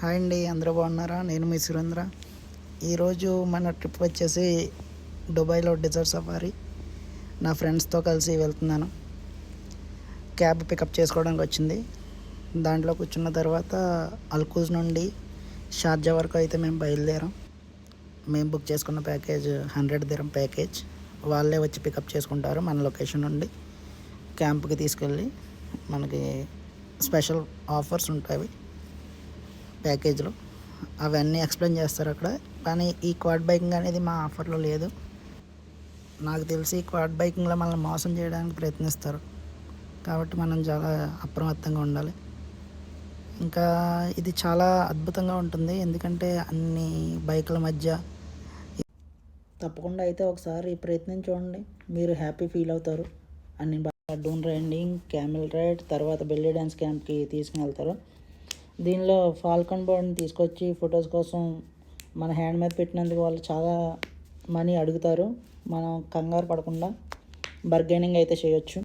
Hi అండి, అందరూ బాగున్నారా? నేను మీ సురేంద్ర. ఈరోజు మన ట్రిప్ వచ్చేసి దుబాయ్లో డెజర్ట్ సఫారీ. నా ఫ్రెండ్స్తో కలిసి వెళ్తున్నాను. క్యాబ్ పికప్ చేసుకోవడానికి వచ్చింది. దాంట్లో కూర్చున్న తర్వాత అల్కూజ్ నుండి షార్జా వరకు అయితే మేము బయలుదేరాం. మేము బుక్ చేసుకున్న ప్యాకేజ్ 100 దిరం ప్యాకేజ్. వాళ్ళే వచ్చి పికప్ చేసుకుంటారు మన లొకేషన్ నుండి క్యాంప్కి తీసుకెళ్ళి. మనకి స్పెషల్ ఆఫర్స్ ఉంటాయి ప్యాకేజ్లో, అవన్నీ ఎక్స్ప్లెయిన్ చేస్తారు అక్కడ. కానీ ఈ క్వాడ్ బైకింగ్ అనేది మా ఆఫర్లో లేదు. నాకు తెలిసి క్వాడ్ బైకింగ్లో మనల్ని మోసం చేయడానికి ప్రయత్నిస్తారు, కాబట్టి మనం చాలా అప్రమత్తంగా ఉండాలి. ఇంకా ఇది చాలా అద్భుతంగా ఉంటుంది, ఎందుకంటే అన్ని బైకుల మధ్య. తప్పకుండా అయితే ఒకసారి ప్రయత్నం చూడండి, మీరు హ్యాపీ ఫీల్ అవుతారు. అన్ని డూన్ రైడింగ్, క్యామెల్ రైడ్, తర్వాత బెల్లీ డ్యాన్స్ క్యాంప్కి తీసుకుని వెళ్తారు. దీనిలో ఫాల్కన్ బర్డ్ని తీసుకొచ్చి ఫొటోస్ కోసం మన హ్యాండ్ మీద పెట్టినందుకు వాళ్ళు చాలా మనీ అడుగుతారు. మనం కంగారు పడకుండా బర్గెనింగ్ అయితే చేయొచ్చు.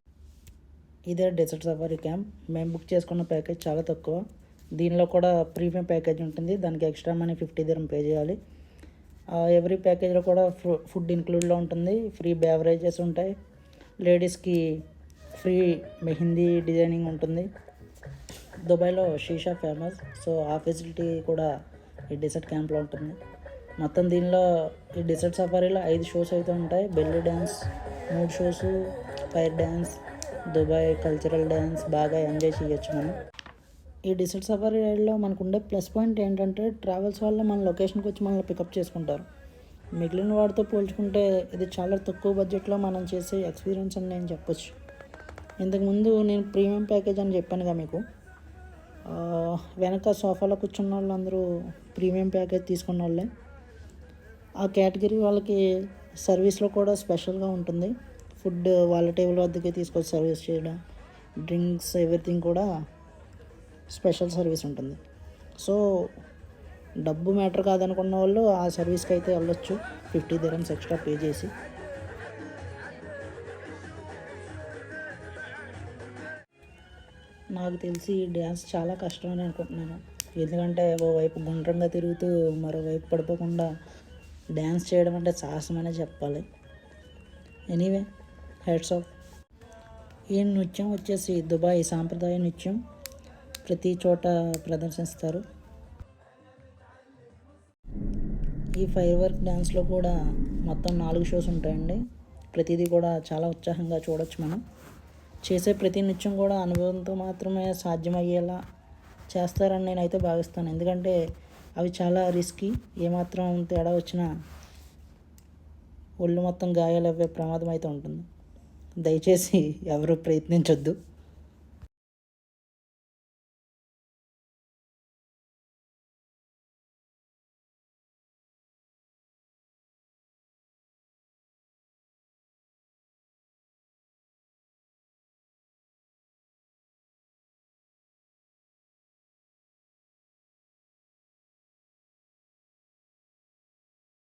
ఇదే డెజర్ట్ సఫారీ క్యాంప్. మేము బుక్ చేసుకున్న ప్యాకేజ్ చాలా తక్కువ. దీనిలో కూడా ప్రీమియం ప్యాకేజ్ ఉంటుంది, దానికి ఎక్స్ట్రా మనీ 50 దిరం పే చేయాలి. ఎవ్రీ ప్యాకేజ్లో కూడా ఫుడ్ ఇంక్లూడ్లో ఉంటుంది, ఫ్రీ బేవరేజెస్ ఉంటాయి, లేడీస్కి ఫ్రీ మెహందీ డిజైనింగ్ ఉంటుంది. దుబాయ్లో షీషా ఫేమస్, సో ఆ ఫెసిలిటీ కూడా ఈ డెజర్ట్ క్యాంప్లో ఉంటుంది. మొత్తం దీనిలో ఈ డెజర్ట్ సఫారీలో 5 షోస్ అయితే ఉంటాయి. Belly dance 3 shows, fire dance, Dubai cultural dance బాగా ఎంజాయ్ చేయొచ్చు మనం. ఈ డెజర్ట్ సఫారీ రైడ్లో మనకు ఉండే ప్లస్ పాయింట్ ఏంటంటే ట్రావెల్స్ వల్ల మన లొకేషన్కి వచ్చి మనల్ని పికప్ చేసుకుంటారు. మిగిలిన వాటితో పోల్చుకుంటే ఇది చాలా తక్కువ బడ్జెట్లో మనం చేసే ఎక్స్పీరియన్స్ అని నేను చెప్పొచ్చు. ఇంతకుముందు నేను ప్రీమియం ప్యాకేజ్ అని చెప్పానుగా మీకు. వెనక సోఫాలో కూర్చున్న వాళ్ళందరూ ప్రీమియం ప్యాకేజ్ తీసుకున్న వాళ్ళే. ఆ కేటగిరీ వాళ్ళకి సర్వీస్లో కూడా స్పెషల్గా ఉంటుంది. ఫుడ్ వాళ్ళ టేబుల్ వద్దకే తీసుకొచ్చి సర్వీస్ చేయడం, డ్రింక్స్, ఎవ్రీథింగ్ కూడా స్పెషల్ సర్వీస్ ఉంటుంది. సో డబ్బు మ్యాటర్ కాదనుకున్న వాళ్ళు ఆ సర్వీస్కి అయితే వెళ్ళొచ్చు 50 దిరమ్స్ ఎక్స్ట్రా పే చేసి. నాకు తెలిసి డ్యాన్స్ చాలా కష్టం అని అనుకుంటున్నాను, ఎందుకంటే ఓవైపు గుండ్రంగా తిరుగుతూ మరోవైపు పడిపోకుండా డ్యాన్స్ చేయడం అంటే సాహసం అనే చెప్పాలి. Anyway, heads of. ఈ నృత్యం వచ్చేసి దుబాయ్ సాంప్రదాయ నృత్యం, ప్రతి చోట ప్రదర్శిస్తారు. ఈ ఫైర్ వర్క్ డ్యాన్స్లో కూడా మొత్తం 4 షోస్ ఉంటాయండి. ప్రతిదీ కూడా చాలా ఉత్సాహంగా చూడొచ్చు మనం. చేసే ప్రతి నృత్యం కూడా అనుభవంతో మాత్రమే సాధ్యమయ్యేలా చేస్తారని నేనైతే భావిస్తాను, ఎందుకంటే అవి చాలా రిస్కీ. ఏమాత్రం తేడా వచ్చినా ఒళ్ళు మొత్తం గాయాలయ్యే ప్రమాదం అయితే ఉంటుంది. దయచేసి ఎవరు ప్రయత్నించొద్దు.